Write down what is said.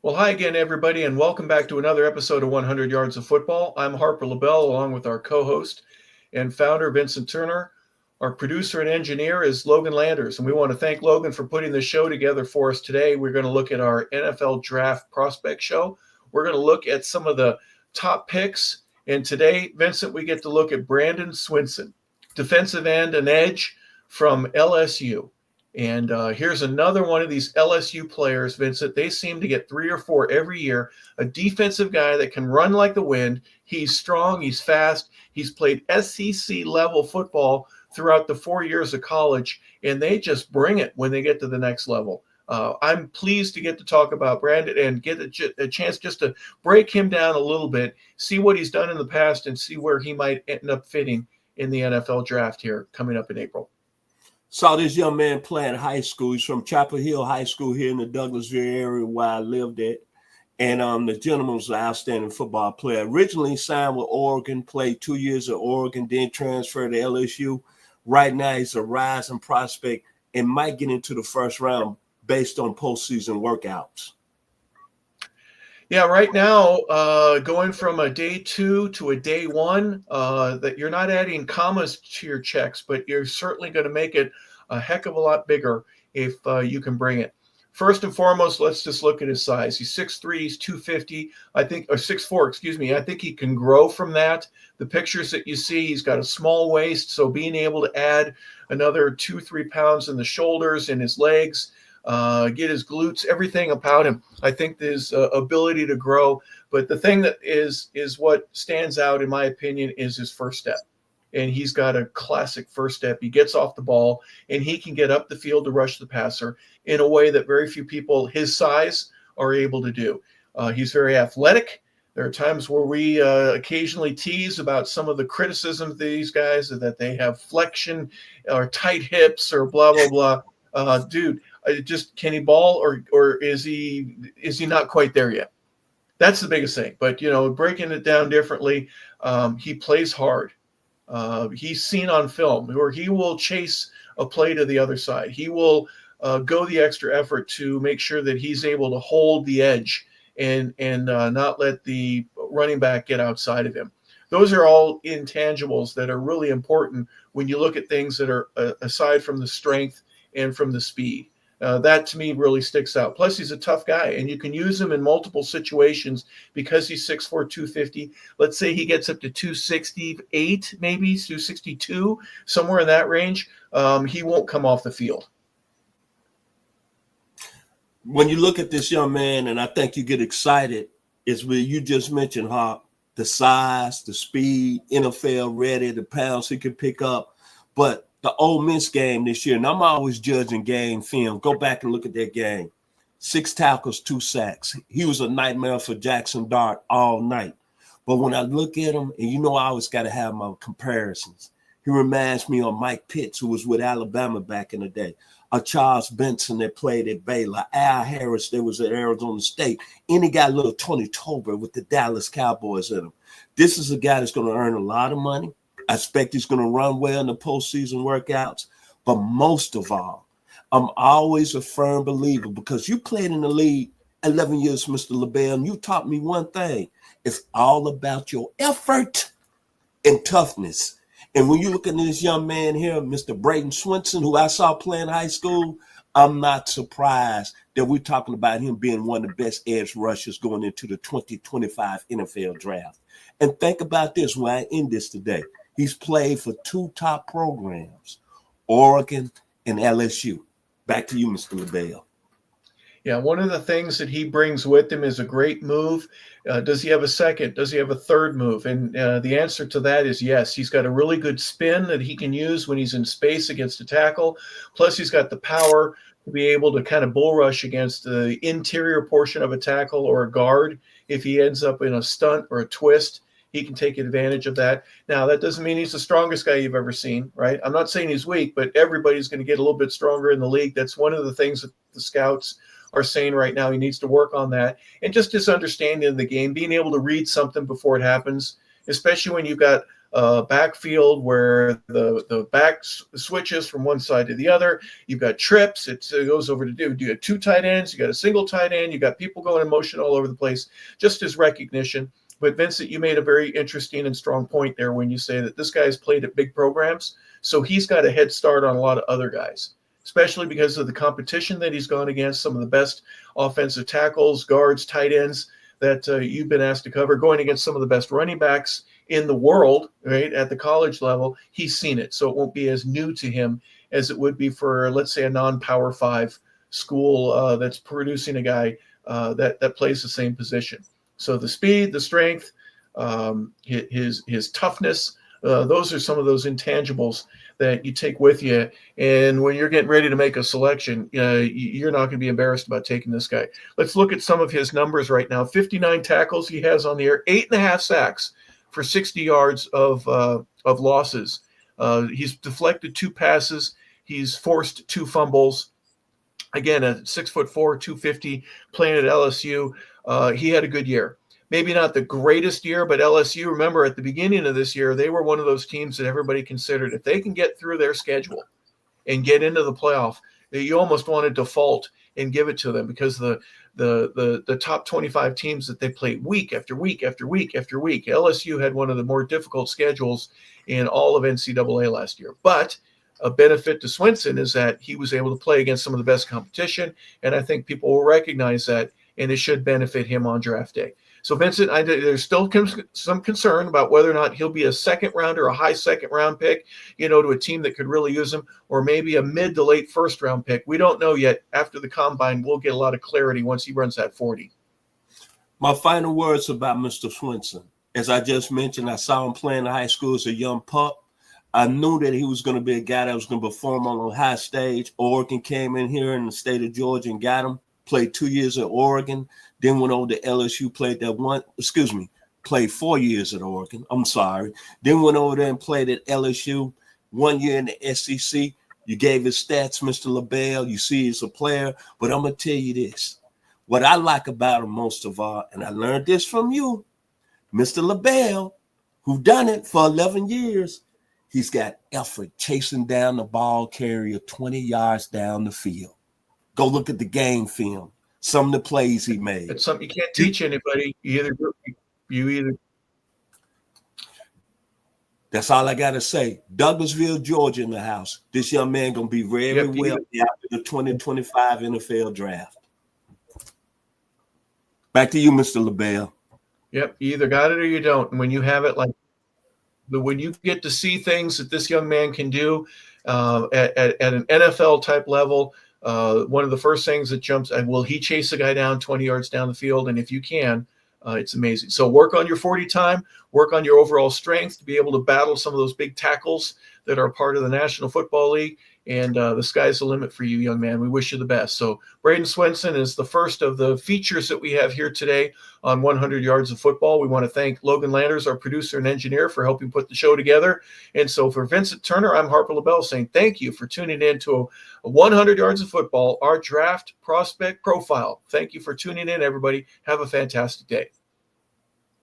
Well, hi again, everybody, and welcome back to another episode of 100 Yards of Football. I'm Harper LaBelle, along with our co-host and founder, Vincent Turner. Our producer and engineer is Logan Landers, and we want to thank Logan for putting this show together for us today. We're going to look at our NFL Draft Prospect Show. We're going to look at some of the top picks, and today, Vincent, we get to look at Bradyn Swinson, defensive end and edge from LSU. And here's another one of these LSU players, Vincent. They seem to get 3 or 4 every year. A defensive guy that can run like the wind. He's strong. He's fast. He's played SEC level football throughout the 4 years of college, and they just bring it when they get to the next level. I'm pleased to get to talk about Bradyn and get a chance just to break him down a little bit, see what he's done in the past, and see where he might end up fitting in the NFL draft here coming up in April. Saw this young man playing high school. He's from Chapel Hill High School here in the Douglasville area where I lived at. And the gentleman was an outstanding football player. Originally signed with Oregon, played 2 years at Oregon, then transferred to LSU. Right now, he's a rising prospect and might get into the first round based on postseason workouts. Yeah, right now, going from a day 2 to a day 1, that you're not adding commas to your checks, but you're certainly going to make it a heck of a lot bigger if you can bring it. First and foremost, let's just look at his size. He's 6'3", he's 250, I think, or 6'4", excuse me. I think he can grow from that. The pictures that you see, he's got a small waist, so being able to add another 2-3 pounds in the shoulders and his legs, get his glutes, everything about him. I think his ability to grow. But the thing that is what stands out, in my opinion, is his first step. And he's got a classic first step. He gets off the ball, and he can get up the field to rush the passer in a way that very few people his size are able to do. He's very athletic. There are times where we occasionally tease about some of the criticisms of these guys, that they have flexion or tight hips or blah, blah, blah. Dude, just can he ball or is he not quite there yet? That's the biggest thing. But, breaking it down differently, he plays hard. He's seen on film where he will chase a play to the other side. He will go the extra effort to make sure that he's able to hold the edge and not let the running back get outside of him. Those are all intangibles that are really important when you look at things that are aside from the strength and from the speed. That to me really sticks out. Plus, he's a tough guy, and you can use him in multiple situations because he's 6'4", 250. Let's say he gets up to 268, maybe 262, somewhere in that range. He won't come off the field. When you look at this young man, and I think you get excited, is where you just mentioned, Hawk, the size, the speed, NFL ready, the pounds he can pick up. But the Ole Miss game this year, and I'm always judging game film. Go back and look at that game. 6 tackles, 2 sacks. He was a nightmare for Jackson Dart all night. But when I look at him, and I always got to have my comparisons. He reminds me of Mike Pitts, who was with Alabama back in the day. Charles Benson that played at Baylor. Al Harris that was at Arizona State. And he got a little Tony Tolbert with the Dallas Cowboys in him. This is a guy that's going to earn a lot of money. I expect he's going to run well in the postseason workouts. But most of all, I'm always a firm believer because you played in the league 11 years, Mr. LaBelle, and you taught me one thing. It's all about your effort and toughness. And when you look at this young man here, Mr. Bradyn Swinson, who I saw playing high school, I'm not surprised that we're talking about him being one of the best edge rushers going into the 2025 NFL draft. And think about this when I end this today. He's played for 2 top programs, Oregon and LSU. Back to you, Mr. LaBelle. Yeah, one of the things that he brings with him is a great move. Does he have a second? Does he have a third move? And the answer to that is yes. He's got a really good spin that he can use when he's in space against a tackle. Plus, he's got the power to be able to kind of bull rush against the interior portion of a tackle or a guard. If he ends up in a stunt or a twist, he can take advantage of that. Now, that doesn't mean he's the strongest guy you've ever seen, right? I'm not saying he's weak, but everybody's going to get a little bit stronger in the league. That's one of the things that the scouts are saying right now. He needs to work on that. And just his understanding of the game, being able to read something before it happens, especially when you've got backfield where the back switches from one side to the other. You've got trips. It goes over to do you have two tight ends. You got a single tight end. You got people going in motion all over the place, just as recognition. But Vincent, you made a very interesting and strong point there when you say that this guy's played at big programs, so he's got a head start on a lot of other guys, especially because of the competition that he's gone against, some of the best offensive tackles, guards, tight ends that you've been asked to cover, going against some of the best running backs in the world, right, at the college level. He's seen it, so it won't be as new to him as it would be for, let's say, a non-Power 5 school that's producing a guy that plays the same position. So the speed, the strength, his toughness, those are some of those intangibles that you take with you. And when you're getting ready to make a selection, you're not going to be embarrassed about taking this guy. Let's look at some of his numbers right now. 59 tackles he has on the air, 8.5 sacks for 60 yards of losses. He's deflected 2 passes. He's forced 2 fumbles. Again, a 6'4", 250, playing at LSU. He had a good year. Maybe not the greatest year, but LSU, remember at the beginning of this year, they were one of those teams that everybody considered if they can get through their schedule and get into the playoff, you almost want to default and give it to them because the top 25 teams that they played week after week after week after week. LSU had one of the more difficult schedules in all of NCAA last year. But a benefit to Swinson is that he was able to play against some of the best competition, and I think people will recognize that, and it should benefit him on draft day. So, Vincent, there's still some concern about whether or not he'll be a second round or a high second round pick, to a team that could really use him, or maybe a mid to late first round pick. We don't know yet. After the combine, we'll get a lot of clarity once he runs that 40. My final words about Mr. Swinson. As I just mentioned, I saw him playing in high school as a young pup. I knew that he was going to be a guy that was going to perform on a high stage. Oregon came in here in the state of Georgia and got him. Played 2 years at Oregon, then went over to LSU, played 4 years at Oregon. I'm sorry. Then went over there and played at LSU 1 year in the SEC. You gave his stats, Mr. LaBelle. You see he's a player. But I'm going to tell you this. What I like about him most of all, and I learned this from you, Mr. LaBelle, who done it for 11 years, he's got effort chasing down the ball carrier 20 yards down the field. Go look at the game film. Some of the plays he made. It's something you can't teach anybody. You either. That's all I gotta say. Douglasville, Georgia, in the house. This young man gonna be very well after the 2025 NFL draft. Back to you, Mr. LaBelle. Yep, you either got it or you don't. And when you have it, when you get to see things that this young man can do at an NFL type level. One of the first things that jumps, will he chase a guy down 20 yards down the field? And if you can, it's amazing. So work on your 40 time, work on your overall strength to be able to battle some of those big tackles that are part of the National Football League. And the sky's the limit for you, young man. We wish you the best. So Bradyn Swinson is the first of the features that we have here today on 100 Yards of Football. We want to thank Logan Landers, our producer and engineer, for helping put the show together. And so for Vincent Turner, I'm Harper LaBelle saying thank you for tuning in to a 100 Yards of Football, our draft prospect profile. Thank you for tuning in, everybody. Have a fantastic day.